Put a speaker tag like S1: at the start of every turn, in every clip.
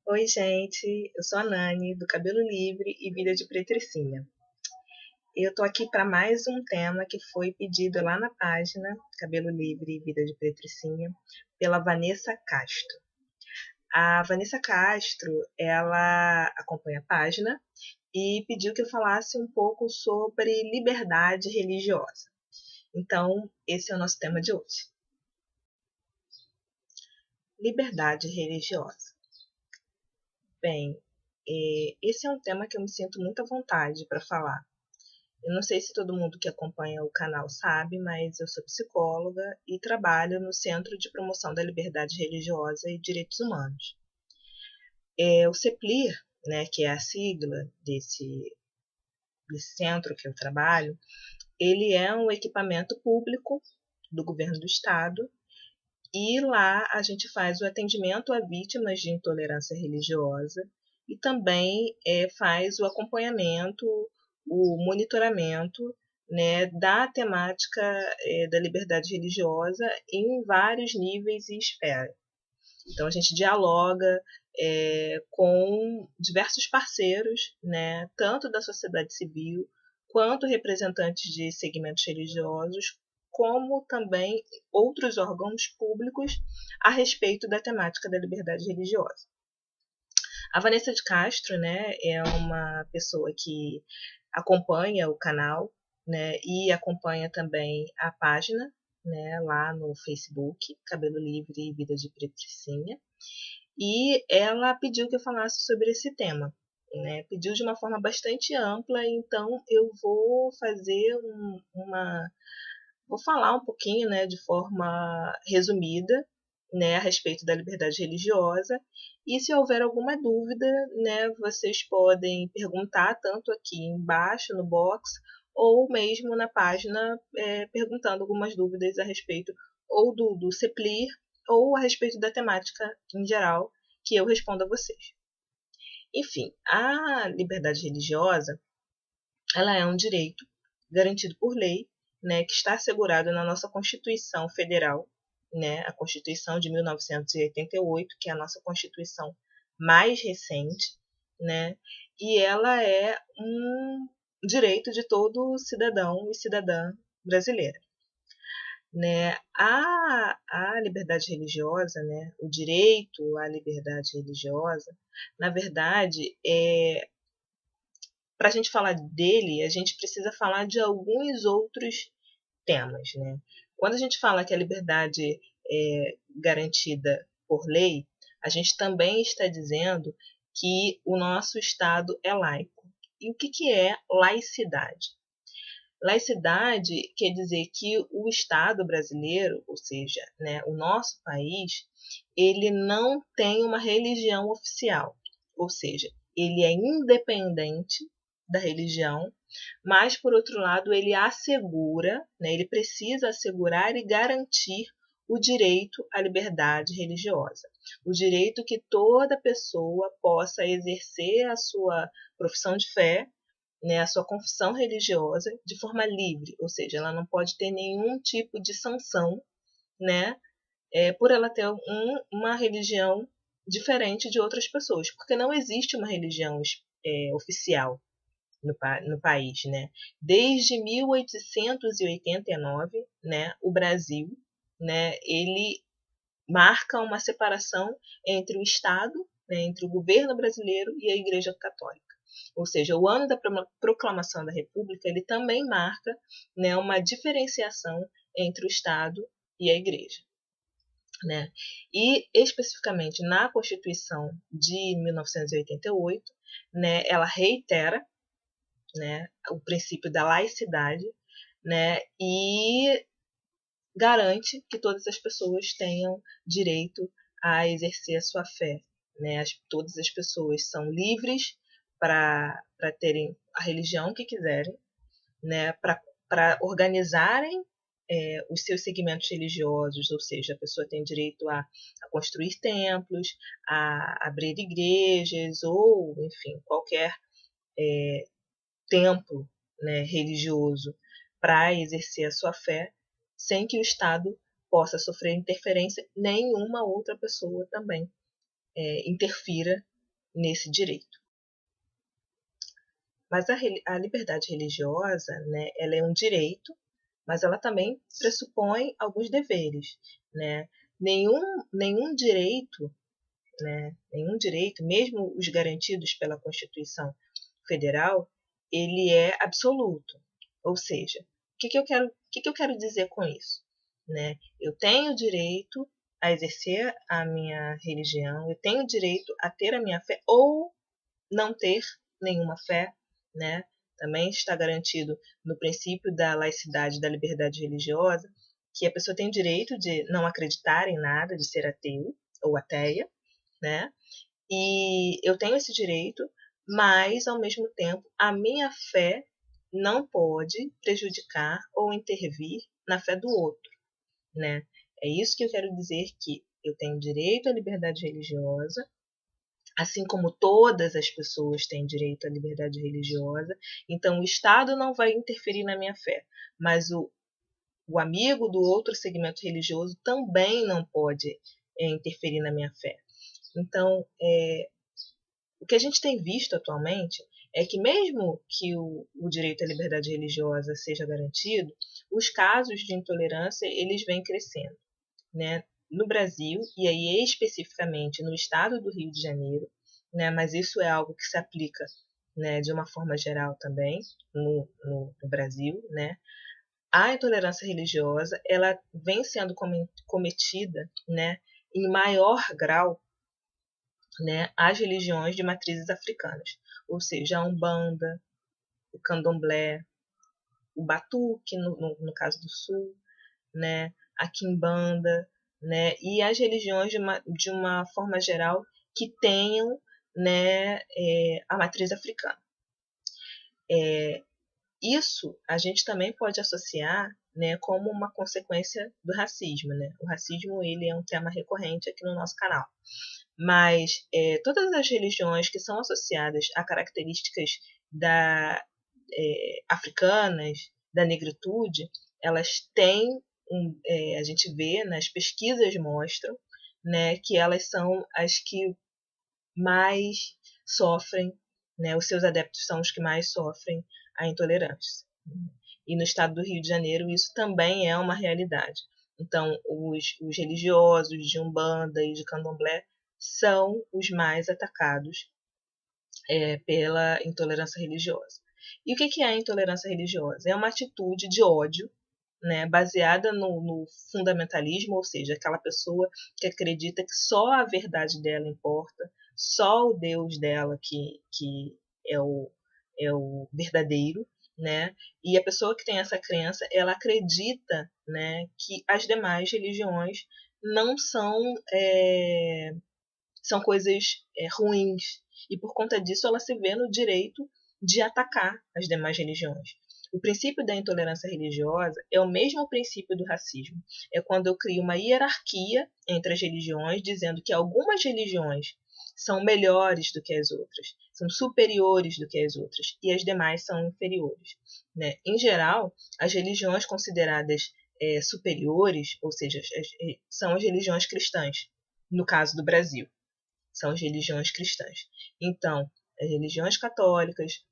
S1: Oi, gente, eu sou a Nani, do Cabelo Livre e Vida de Pretricinha. Eu tô aqui para mais um tema que foi pedido lá na página Cabelo Livre e Vida de Pretricinha pela Vanessa Castro. A Vanessa Castro, ela acompanha a página e pediu que eu falasse um pouco sobre liberdade religiosa. Então, esse é o nosso tema de hoje. Liberdade religiosa. Bem, esse é um tema que eu me sinto muito à vontade para falar. Eu não sei se todo mundo que acompanha o canal sabe, mas eu sou psicóloga e trabalho no Centro de Promoção da Liberdade Religiosa e Direitos Humanos. O CEPLIR, né, que é a sigla desse centro que eu trabalho, ele é um equipamento público do governo do estado e lá a gente faz o atendimento a vítimas de intolerância religiosa e também faz o acompanhamento, o monitoramento, né, da temática da liberdade religiosa em vários níveis e esferas. Então a gente dialoga com diversos parceiros, né, tanto da sociedade civil quanto representantes de segmentos religiosos, como também outros órgãos públicos a respeito da temática da liberdade religiosa. A Vanessa de Castro, né, é uma pessoa que acompanha o canal, né, e acompanha também a página, né, lá no Facebook, Cabelo Livre e Vida de Pretricinha, e ela pediu que eu falasse sobre esse tema. Né, pediu de uma forma bastante ampla, então eu vou fazer vou falar um pouquinho, né, de forma resumida, né, a respeito da liberdade religiosa. E se houver alguma dúvida, né, vocês podem perguntar tanto aqui embaixo no box ou mesmo na página, perguntando algumas dúvidas a respeito ou do CEPLIR ou a respeito da temática em geral, que eu respondo a vocês. Enfim, a liberdade religiosa, ela é um direito garantido por lei, né, que está assegurado na nossa Constituição Federal, né, a Constituição de 1988, que é a nossa Constituição mais recente, né, e ela é um direito de todo cidadão e cidadã brasileira. Né? A liberdade religiosa, né, o direito à liberdade religiosa, na verdade, para a gente falar dele, a gente precisa falar de alguns outros temas. Né? Quando a gente fala que a liberdade é garantida por lei, a gente também está dizendo que o nosso Estado é laico. E o que é laicidade? Laicidade quer dizer que o Estado brasileiro, ou seja, né, o nosso país, ele não tem uma religião oficial, ou seja, ele é independente da religião, mas, por outro lado, ele assegura, né, ele precisa assegurar e garantir o direito à liberdade religiosa, o direito que toda pessoa possa exercer a sua profissão de fé, né, a sua confissão religiosa de forma livre, ou seja, ela não pode ter nenhum tipo de sanção, né, por ela ter uma religião diferente de outras pessoas, porque não existe uma religião oficial no país, né? Desde 1889, né, o Brasil, né, ele marca uma separação entre o Estado, né, entre o governo brasileiro e a Igreja Católica. Ou seja, o ano da proclamação da República, ele também marca, né, uma diferenciação entre o Estado e a Igreja. Né? E, especificamente, na Constituição de 1988, né, ela reitera, né, o princípio da laicidade, né, e garante que todas as pessoas tenham direito a exercer a sua fé. Né? Todas as pessoas são livres para terem a religião que quiserem, né? Para organizarem os seus segmentos religiosos, ou seja, a pessoa tem direito a construir templos, a abrir igrejas ou, enfim, qualquer templo, né, religioso, para exercer a sua fé, sem que o Estado possa sofrer interferência, nenhuma outra pessoa também interfira nesse direito. Mas a liberdade religiosa, né, ela é um direito, mas ela também pressupõe alguns deveres, né? Nenhum direito, né, nenhum direito, mesmo os garantidos pela Constituição Federal, ele é absoluto. Ou seja, o que eu quero dizer com isso? Né? Eu tenho direito a exercer a minha religião, eu tenho direito a ter a minha fé ou não ter nenhuma fé, né? Também está garantido no princípio da laicidade e da liberdade religiosa que a pessoa tem o direito de não acreditar em nada, de ser ateu ou ateia, né? E eu tenho esse direito, mas ao mesmo tempo a minha fé não pode prejudicar ou intervir na fé do outro, né? É isso que eu quero dizer, que eu tenho direito à liberdade religiosa, assim como todas as pessoas têm direito à liberdade religiosa. Então o Estado não vai interferir na minha fé, mas o amigo do outro segmento religioso também não pode interferir na minha fé. Então, o que a gente tem visto atualmente é que mesmo que o direito à liberdade religiosa seja garantido, os casos de intolerância eles vêm crescendo, né? No Brasil, e aí especificamente no estado do Rio de Janeiro, né? Mas isso é algo que se aplica, né, de uma forma geral também no Brasil, né? A intolerância religiosa ela vem sendo cometida, né, em maior grau, né, as religiões de matrizes africanas, ou seja, a Umbanda, o Candomblé, o Batuque, no caso do Sul, né, a Quimbanda, né, e as religiões de uma forma geral que tenham, né, a matriz africana. Isso a gente também pode associar, né, como uma consequência do racismo. Né? O racismo ele é um tema recorrente aqui no nosso canal. Mas todas as religiões que são associadas a características africanas, da negritude, elas têm, a gente vê, nas pesquisas mostram, né, que elas são as que mais sofrem, né, os seus adeptos são os que mais sofrem a intolerância. E no estado do Rio de Janeiro isso também é uma realidade. Então, os religiosos de Umbanda e de Candomblé são os mais atacados pela intolerância religiosa. E o que é a intolerância religiosa? É uma atitude de ódio, né, baseada no fundamentalismo, ou seja, aquela pessoa que acredita que só a verdade dela importa, só o Deus dela que é o verdadeiro, né? E a pessoa que tem essa crença, ela acredita, né, que as demais religiões não são coisas ruins, e por conta disso ela se vê no direito de atacar as demais religiões. O princípio da intolerância religiosa é o mesmo princípio do racismo. É quando eu crio uma hierarquia entre as religiões, dizendo que algumas religiões são melhores do que as outras, são superiores do que as outras, e as demais são inferiores. Né? Em geral, as religiões consideradas superiores, ou seja, são as religiões cristãs, no caso do Brasil. São as religiões cristãs. Então, as religiões católicas,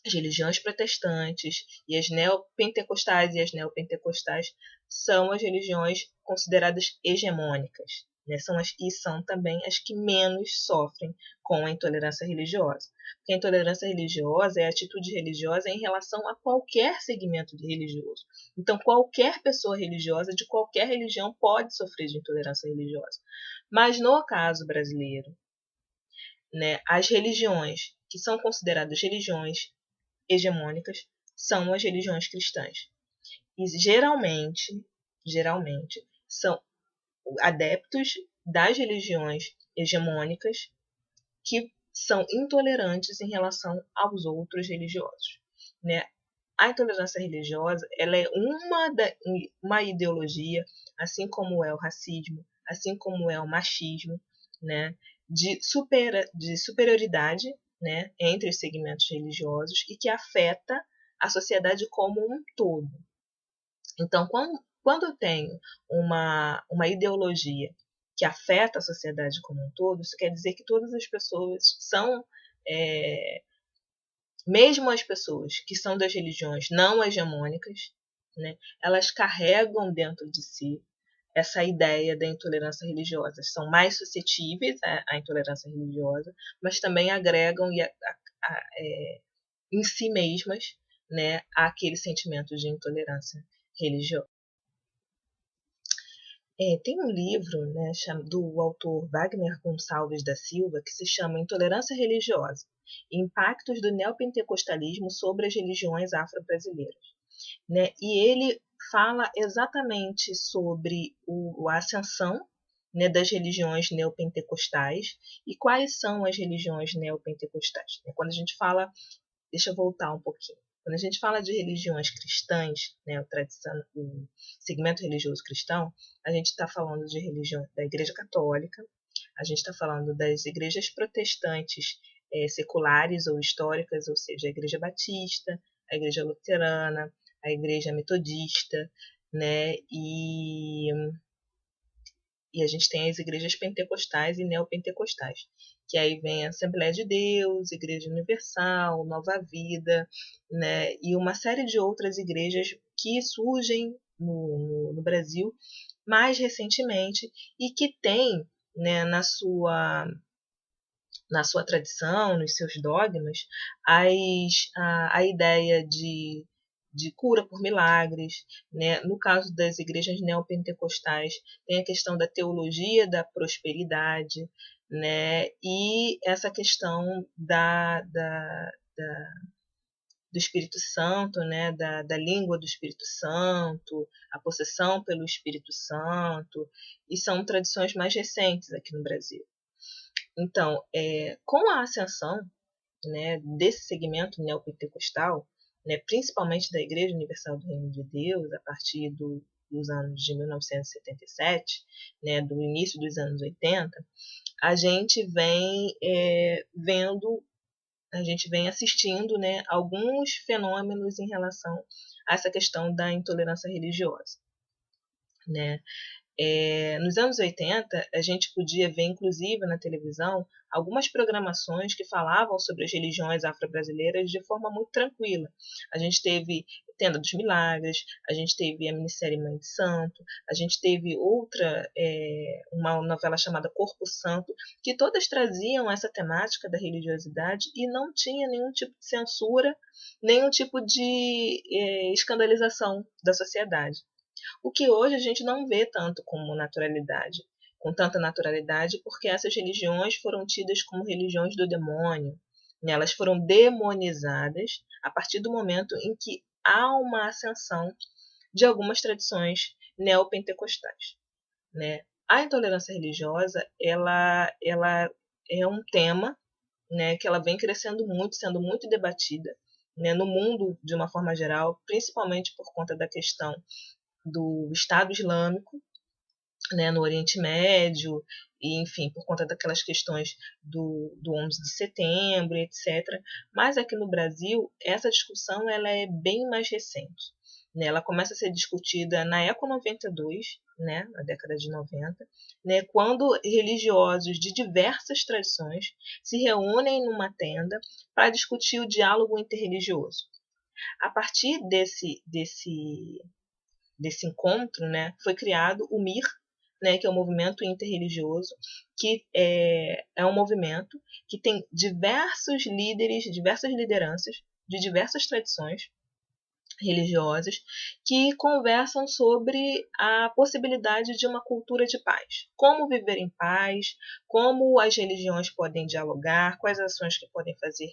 S1: as religiões protestantes e as neopentecostais e as neopentecostais são as religiões consideradas hegemônicas, né? São também as que menos sofrem com a intolerância religiosa. Porque a intolerância religiosa é a atitude religiosa em relação a qualquer segmento religioso. Então, qualquer pessoa religiosa de qualquer religião pode sofrer de intolerância religiosa. Mas no caso brasileiro, né, as religiões que são consideradas religiões hegemônicas são as religiões cristãs. E geralmente são adeptos das religiões hegemônicas que são intolerantes em relação aos outros religiosos. Né? A intolerância religiosa ela é uma ideologia, assim como é o racismo, assim como é o machismo, né? de superioridade, né? entre os segmentos religiosos e que afeta a sociedade como um todo. Então, quando eu tenho uma ideologia que afeta a sociedade como um todo, isso quer dizer que todas as pessoas são, mesmo as pessoas que são das religiões não hegemônicas, né, elas carregam dentro de si essa ideia da intolerância religiosa. São mais suscetíveis à intolerância religiosa, mas também agregam em si mesmas, né, aquele sentimento de intolerância religiosa. Tem um livro, né, do autor Wagner Gonçalves da Silva que se chama Intolerância Religiosa: Impactos do Neopentecostalismo sobre as Religiões Afro-Brasileiras. Né? E ele fala exatamente sobre a ascensão, né, das religiões neopentecostais e quais são as religiões neopentecostais. Quando a gente fala, deixa eu voltar um pouquinho. Quando a gente fala de religiões cristãs, né, o segmento religioso cristão, a gente está falando de religião da Igreja Católica, a gente está falando das igrejas protestantes seculares ou históricas, ou seja, a Igreja Batista, a Igreja Luterana, a Igreja Metodista, né, e a gente tem as igrejas pentecostais e neopentecostais, que aí vem a Assembleia de Deus, Igreja Universal, Nova Vida, né, e uma série de outras igrejas que surgem no Brasil mais recentemente e que tem, né, na sua tradição, nos seus dogmas, a ideia de cura por milagres, né? No caso das igrejas neopentecostais, tem a questão da teologia da prosperidade, né? E essa questão do Espírito Santo, né? Da língua do Espírito Santo, a possessão pelo Espírito Santo, e são tradições mais recentes aqui no Brasil. Então, com a ascensão, né, desse segmento neopentecostal, né, principalmente da Igreja Universal do Reino de Deus, a partir dos anos de 1977, né, do início dos anos 80, a gente vem assistindo, né, alguns fenômenos em relação a essa questão da intolerância religiosa, né? Nos anos 80, a gente podia ver, inclusive, na televisão, algumas programações que falavam sobre as religiões afro-brasileiras de forma muito tranquila. A gente teve Tenda dos Milagres, a gente teve a minissérie Mãe de Santo, a gente teve outra, uma novela chamada Corpo Santo, que todas traziam essa temática da religiosidade e não tinha nenhum tipo de censura, nenhum tipo de escandalização da sociedade. O que hoje a gente não vê tanto com tanta naturalidade, porque essas religiões foram tidas como religiões do demônio, né? Elas foram demonizadas a partir do momento em que há uma ascensão de algumas tradições neopentecostais, né? A intolerância religiosa, ela é um tema, né, que ela vem crescendo muito, sendo muito debatida, né, no mundo de uma forma geral, principalmente por conta da questão do Estado Islâmico, né, no Oriente Médio, e, enfim, por conta daquelas questões do 11 de setembro, etc. Mas aqui no Brasil, essa discussão ela é bem mais recente. Né? Ela começa a ser discutida na Eco 92, né, na década de 90, né, quando religiosos de diversas tradições se reúnem numa tenda para discutir o diálogo interreligioso. A partir desse encontro, né, foi criado o MIR, né, que é o Movimento Interreligioso, que é um movimento que tem diversos líderes, diversas lideranças de diversas tradições religiosas que conversam sobre a possibilidade de uma cultura de paz. Como viver em paz, como as religiões podem dialogar, quais ações que podem fazer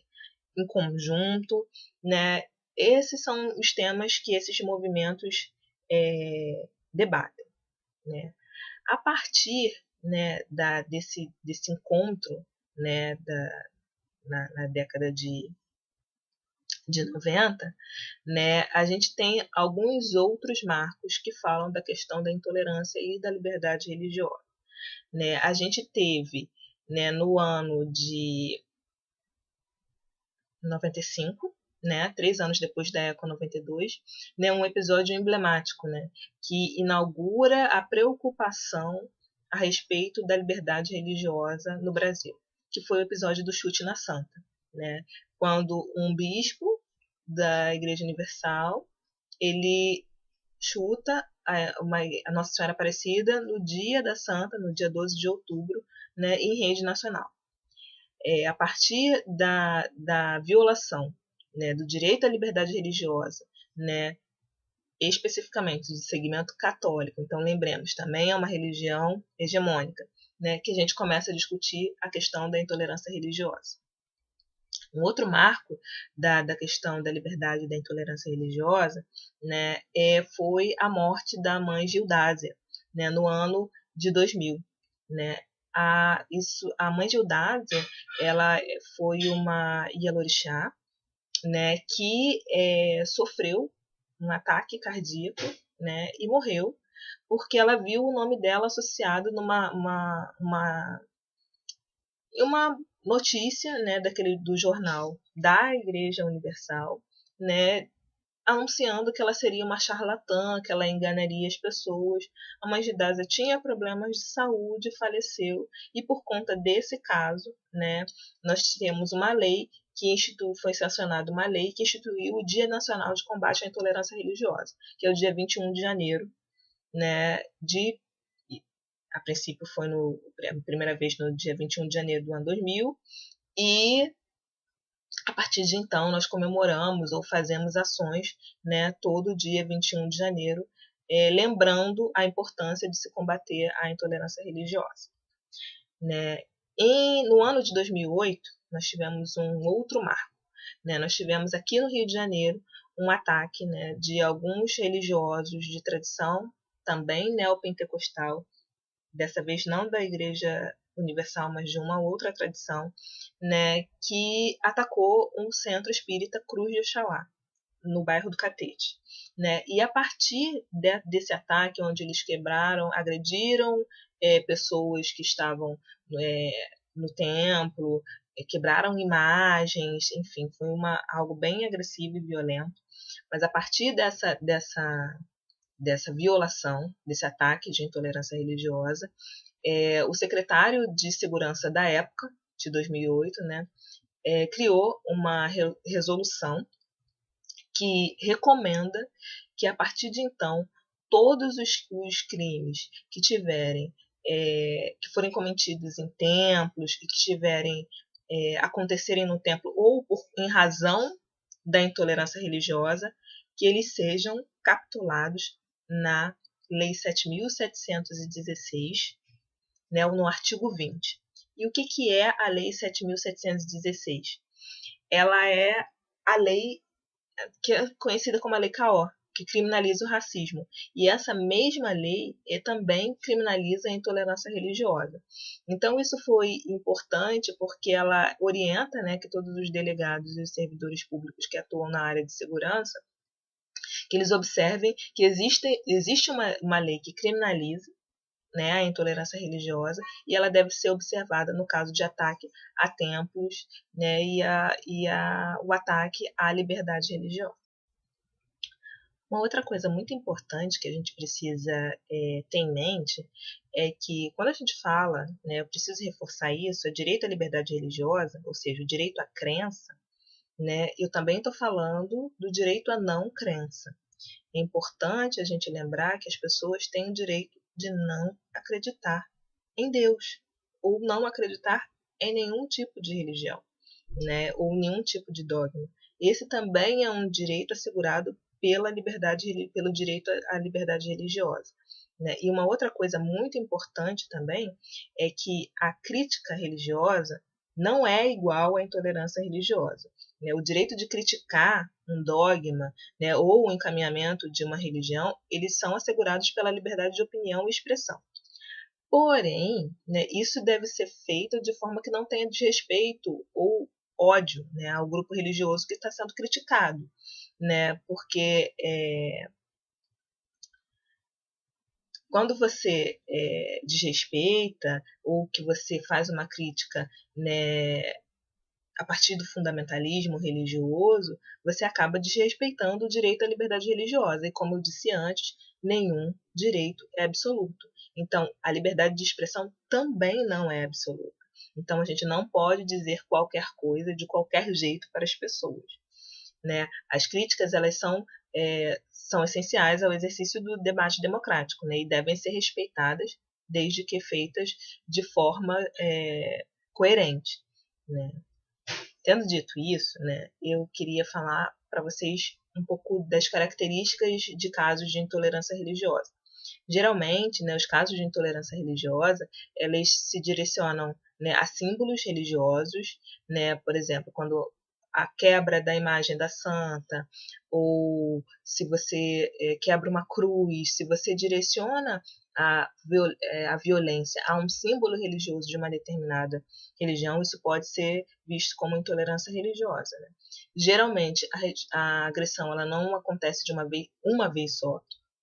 S1: em conjunto, né? Esses são os temas que esses movimentos debatem, né? A partir, né, desse encontro, né, na década de 90, né, a gente tem alguns outros marcos que falam da questão da intolerância e da liberdade religiosa. Né? A gente teve, né, no ano de 95, né, 3 anos depois da Eco 92, né, um episódio emblemático, né, que inaugura a preocupação a respeito da liberdade religiosa no Brasil, que foi o episódio do chute na Santa, né, quando um bispo da Igreja Universal ele chuta a Nossa Senhora Aparecida no dia da Santa, no dia 12 de outubro, né, em rede nacional. A partir da violação, né, do direito à liberdade religiosa, né, especificamente do segmento católico, então lembremos, também é uma religião hegemônica, né, que a gente começa a discutir a questão da intolerância religiosa. Um outro marco da questão da liberdade e da intolerância religiosa, né, foi a morte da mãe Gildásia, né, no ano de 2000. Né. A mãe Gildásia ela foi uma Ialorixá, né, que sofreu um ataque cardíaco, né, e morreu porque ela viu o nome dela associado uma notícia, né, do jornal da Igreja Universal, né, anunciando que ela seria uma charlatã, que ela enganaria as pessoas. A mãe de Dásia tinha problemas de saúde, faleceu, e por conta desse caso, né, nós temos uma lei foi sancionada uma lei que instituiu o Dia Nacional de Combate à Intolerância Religiosa, que é o dia 21 de janeiro, né, a princípio foi a primeira vez no dia 21 de janeiro do ano 2000, e a partir de então nós comemoramos ou fazemos ações, né, todo dia 21 de janeiro, lembrando a importância de se combater a intolerância religiosa. Né. No ano de 2008, nós tivemos um outro marco. Né. Nós tivemos aqui no Rio de Janeiro um ataque, né, de alguns religiosos de tradição, também neopentecostal, dessa vez não da Igreja Universal, mas de uma outra tradição, né, que atacou um centro espírita Cruz de Oxalá, no bairro do Catete. Né? E a partir desse ataque, onde eles agrediram pessoas que estavam no templo, quebraram imagens, enfim, foi algo bem agressivo e violento. Mas a partir dessa violação, desse ataque de intolerância religiosa, o secretário de Segurança da época, de 2008, né, criou uma resolução que recomenda que, a partir de então, todos os crimes que que forem cometidos em templos e que acontecerem no templo ou em razão da intolerância religiosa, que eles sejam capitulados na Lei 7.716, né, no artigo 20. E o que é a Lei 7.716? Ela é a lei que é conhecida como a Lei Caó, que criminaliza o racismo. E essa mesma lei também criminaliza a intolerância religiosa. Então, isso foi importante porque ela orienta, né, que todos os delegados e os servidores públicos que atuam na área de segurança, que eles observem que existe uma lei que criminaliza, né, a intolerância religiosa, e ela deve ser observada no caso de ataque a templos, né, o ataque à liberdade religiosa. Uma outra coisa muito importante que a gente precisa ter em mente é que, quando a gente fala, né, eu preciso reforçar isso, o direito à liberdade religiosa, ou seja, o direito à crença, né, eu também estou falando do direito à não crença. É importante a gente lembrar que as pessoas têm o direito de não acreditar em Deus, ou não acreditar em nenhum tipo de religião, né, ou nenhum tipo de dogma. Esse também é um direito assegurado pelo direito à liberdade religiosa. Né? E uma outra coisa muito importante também é que a crítica religiosa não é igual à intolerância religiosa. Né? O direito de criticar um dogma, né, ou o encaminhamento de uma religião, eles são assegurados pela liberdade de opinião e expressão. Porém, né, isso deve ser feito de forma que não tenha desrespeito ou ódio, né, ao grupo religioso que está sendo criticado, né, porque quando você desrespeita ou que você faz uma crítica, né, a partir do fundamentalismo religioso, você acaba desrespeitando o direito à liberdade religiosa. E, como eu disse antes, nenhum direito é absoluto. Então, a liberdade de expressão também não é absoluta. Então, a gente não pode dizer qualquer coisa de qualquer jeito para as pessoas, né? As críticas, elas são essenciais ao exercício do debate democrático, né? E devem ser respeitadas desde que feitas de forma coerente, né? Tendo dito isso, né, eu queria falar para vocês um pouco das características de casos de intolerância religiosa. Geralmente, né, os casos de intolerância religiosa, eles se direcionam, né, a símbolos religiosos, né, por exemplo, quando a quebra da imagem da santa, ou se você quebra uma cruz, se você direciona a violência a um símbolo religioso de uma determinada religião, isso pode ser visto como intolerância religiosa, né? Geralmente, a agressão ela não acontece de uma vez só,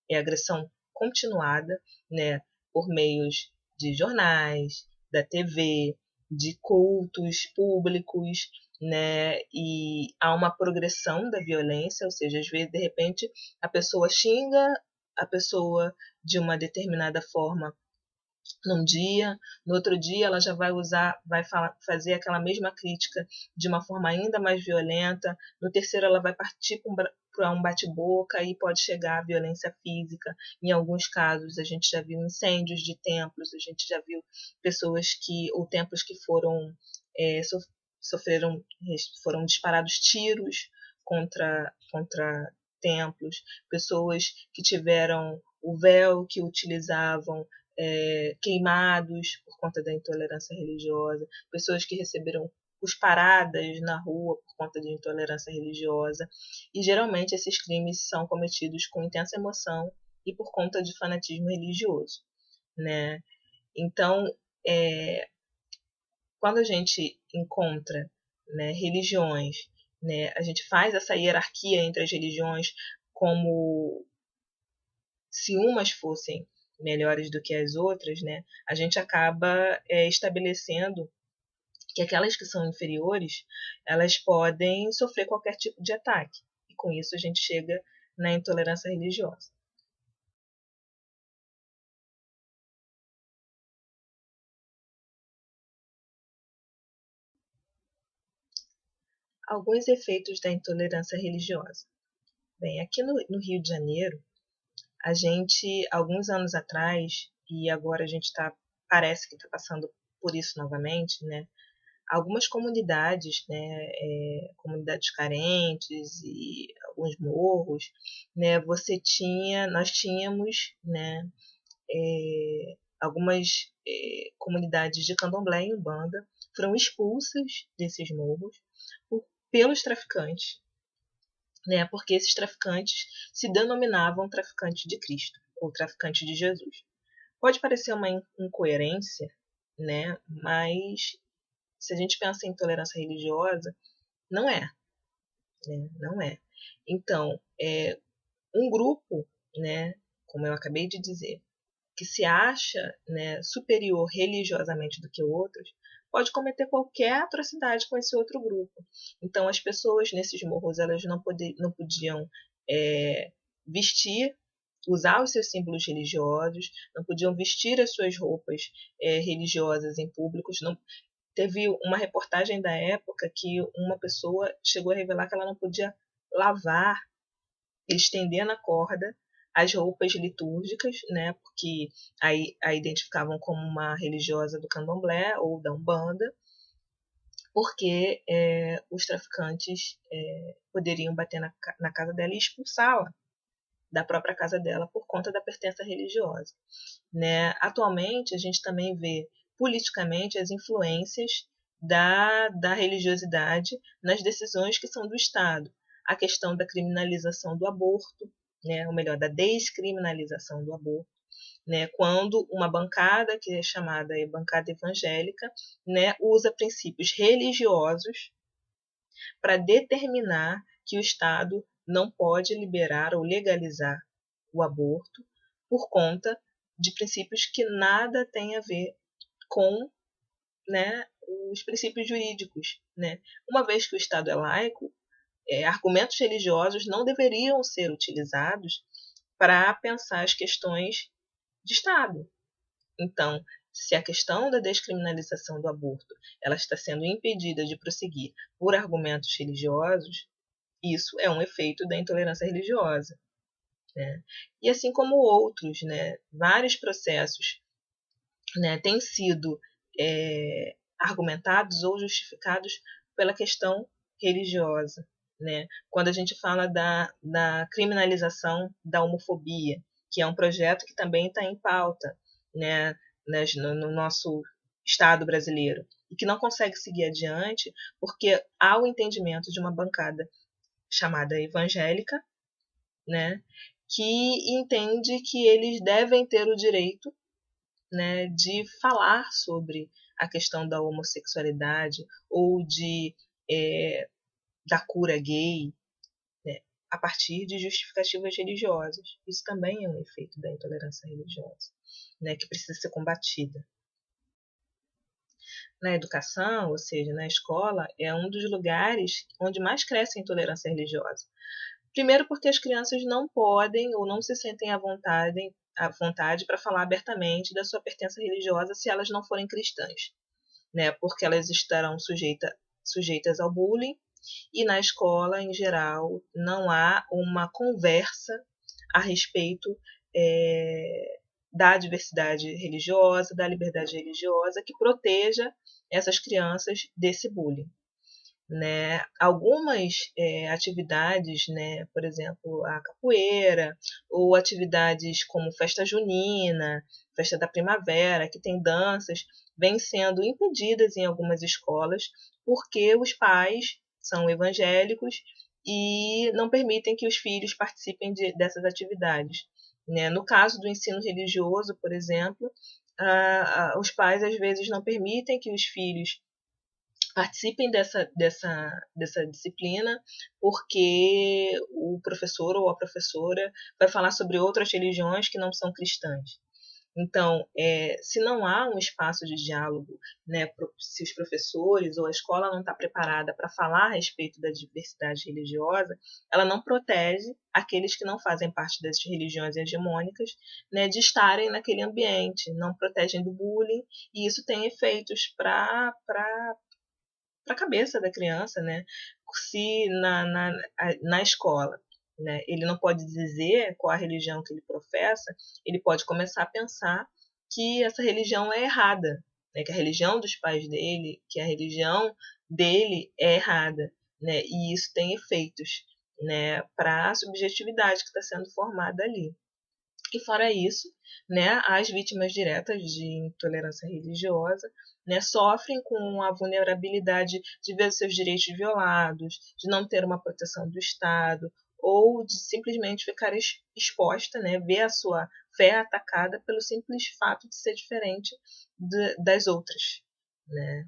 S1: é agressão continuada, né, por meios de jornais, da TV, de cultos públicos, né, e há uma progressão da violência, ou seja, às vezes, de repente, a pessoa xinga a pessoa de uma determinada forma num dia, no outro dia ela já vai fazer aquela mesma crítica de uma forma ainda mais violenta, no terceiro ela vai partir para um bate-boca e pode chegar à violência física. Em alguns casos a gente já viu incêndios de templos, a gente já viu ou templos que foram disparados tiros contra templos, pessoas que tiveram o véu que utilizavam queimados por conta da intolerância religiosa, pessoas que receberam cusparadas na rua por conta de intolerância religiosa, e geralmente esses crimes são cometidos com intensa emoção e por conta de fanatismo religioso, né? Então, quando a gente encontra, né, religiões, né, a gente faz essa hierarquia entre as religiões como se umas fossem melhores do que as outras, né, a gente acaba estabelecendo que aquelas que são inferiores, elas podem sofrer qualquer tipo de ataque. E com isso a gente chega na intolerância religiosa. Alguns efeitos da intolerância religiosa. Bem, aqui no Rio de Janeiro, a gente, alguns anos atrás, e agora a gente parece que está passando por isso novamente, né? Algumas comunidades, né, comunidades carentes e alguns morros, né, nós tínhamos, né, algumas comunidades de candomblé e umbanda foram expulsas desses morros pelos traficantes, né, porque esses traficantes se denominavam traficantes de Cristo ou traficantes de Jesus. Pode parecer uma incoerência, né, mas se a gente pensa em intolerância religiosa, não é, né? Não é. Então, um grupo, né, como eu acabei de dizer, que se acha, né, superior religiosamente do que outros, pode cometer qualquer atrocidade com esse outro grupo. Então, as pessoas nesses morros elas não podiam vestir, usar os seus símbolos religiosos, não podiam vestir as suas roupas religiosas em públicos, não. Teve uma reportagem da época que uma pessoa chegou a revelar que ela não podia lavar, estender na corda as roupas litúrgicas, né, porque aí a identificavam como uma religiosa do candomblé ou da umbanda, porque os traficantes poderiam bater na casa dela e expulsá-la da própria casa dela por conta da pertença religiosa, né? Atualmente a gente também vê politicamente as influências da religiosidade nas decisões que são do Estado. A questão da criminalização do aborto, né? Ou melhor, da descriminalização do aborto, né? Quando uma bancada, que é chamada bancada evangélica, né, usa princípios religiosos para determinar que o Estado não pode liberar ou legalizar o aborto por conta de princípios que nada têm a ver com, né, os princípios jurídicos, né? Uma vez que o Estado é laico, argumentos religiosos não deveriam ser utilizados para pensar as questões de Estado. Então, se a questão da descriminalização do aborto ela está sendo impedida de prosseguir por argumentos religiosos, isso é um efeito da intolerância religiosa, né? E assim como outros, né, vários processos, né, têm sido argumentados ou justificados pela questão religiosa, né? Quando a gente fala da criminalização da homofobia, que é um projeto que também está em pauta, né, no nosso Estado brasileiro, e que não consegue seguir adiante porque há o entendimento de uma bancada chamada evangélica, né, que entende que eles devem ter o direito, né, de falar sobre a questão da homossexualidade ou da cura gay, né, a partir de justificativas religiosas. Isso também é um efeito da intolerância religiosa, né, que precisa ser combatida. Na educação, ou seja, na escola, é um dos lugares onde mais cresce a intolerância religiosa. Primeiro porque as crianças não podem ou não se sentem à vontade para falar abertamente da sua pertença religiosa se elas não forem cristãs, né? Porque elas estarão sujeitas ao bullying e na escola, em geral, não há uma conversa a respeito da diversidade religiosa, da liberdade religiosa, que proteja essas crianças desse bullying, né? Algumas atividades, né, por exemplo, a capoeira, ou atividades como festa junina, festa da primavera, que tem danças, vêm sendo impedidas em algumas escolas porque os pais são evangélicos e não permitem que os filhos participem dessas atividades, né? No caso do ensino religioso, por exemplo, os pais às vezes não permitem que os filhos participem dessa disciplina, porque o professor ou a professora vai falar sobre outras religiões que não são cristãs. Então, se não há um espaço de diálogo, né, se os professores ou a escola não está preparada para falar a respeito da diversidade religiosa, ela não protege aqueles que não fazem parte dessas religiões hegemônicas, né, de estarem naquele ambiente, não protegem do bullying, e isso tem efeitos para a cabeça da criança, né? Se na escola, né, ele não pode dizer qual a religião que ele professa, ele pode começar a pensar que essa religião é errada, né, que a religião dos pais dele, que a religião dele é errada, né, e isso tem efeitos, né, para a subjetividade que está sendo formada ali. E fora isso, né, as vítimas diretas de intolerância religiosa, né, sofrem com a vulnerabilidade de ver seus direitos violados, de não ter uma proteção do Estado, ou de simplesmente ficar exposta, né, ver a sua fé atacada pelo simples fato de ser diferente das outras, né.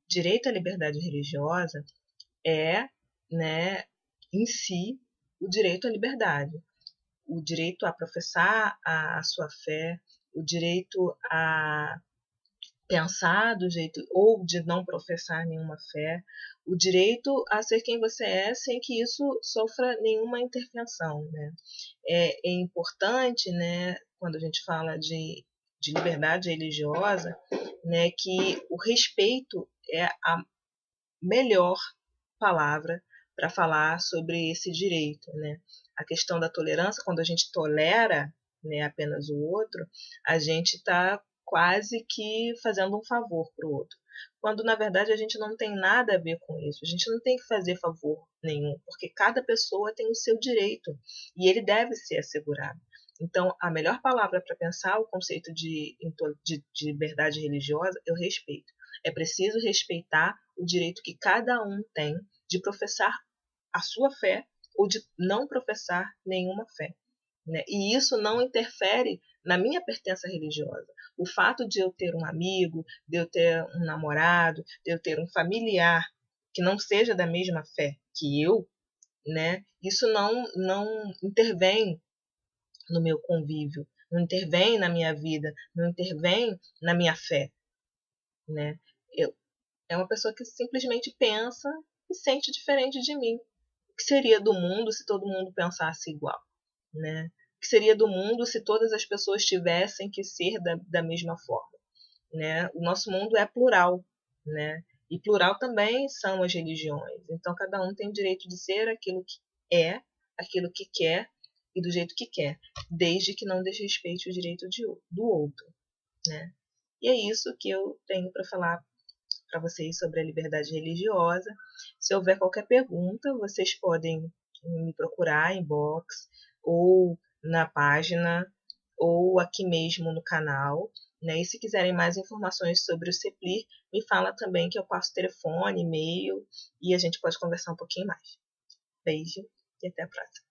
S1: Direito à liberdade religiosa é, né, em si, o direito à liberdade, o direito a professar a sua fé, o direito a pensar do jeito ou de não professar nenhuma fé, o direito a ser quem você é sem que isso sofra nenhuma intervenção, né? É importante, né, quando a gente fala de liberdade religiosa, né, que o respeito é a melhor palavra para falar sobre esse direito, né? A questão da tolerância, quando a gente tolera, né, apenas o outro, a gente está quase que fazendo um favor para o outro. Quando, na verdade, a gente não tem nada a ver com isso. A gente não tem que fazer favor nenhum, porque cada pessoa tem o seu direito e ele deve ser assegurado. Então, a melhor palavra para pensar o conceito de liberdade religiosa é o respeito. É preciso respeitar o direito que cada um tem de professar a sua fé ou de não professar nenhuma fé, né? E isso não interfere na minha pertença religiosa. O fato de eu ter um amigo, de eu ter um namorado, de eu ter um familiar que não seja da mesma fé que eu, né? Isso não intervém no meu convívio, não intervém na minha vida, não intervém na minha fé. né? É uma pessoa que simplesmente pensa e sente diferente de mim. O que seria do mundo se todo mundo pensasse igual, né? O que seria do mundo se todas as pessoas tivessem que ser da mesma forma, né? O nosso mundo é plural, né? E plural também são as religiões. Então cada um tem o direito de ser aquilo que é, aquilo que quer e do jeito que quer, desde que não desrespeite o direito do outro, né? E é isso que eu tenho para falar para vocês sobre a liberdade religiosa. Se houver qualquer pergunta, vocês podem me procurar em inbox ou na página ou aqui mesmo no canal, né? E se quiserem mais informações sobre o CEPLIR, me fala também que eu passo telefone, e-mail e a gente pode conversar um pouquinho mais. Beijo e até a próxima.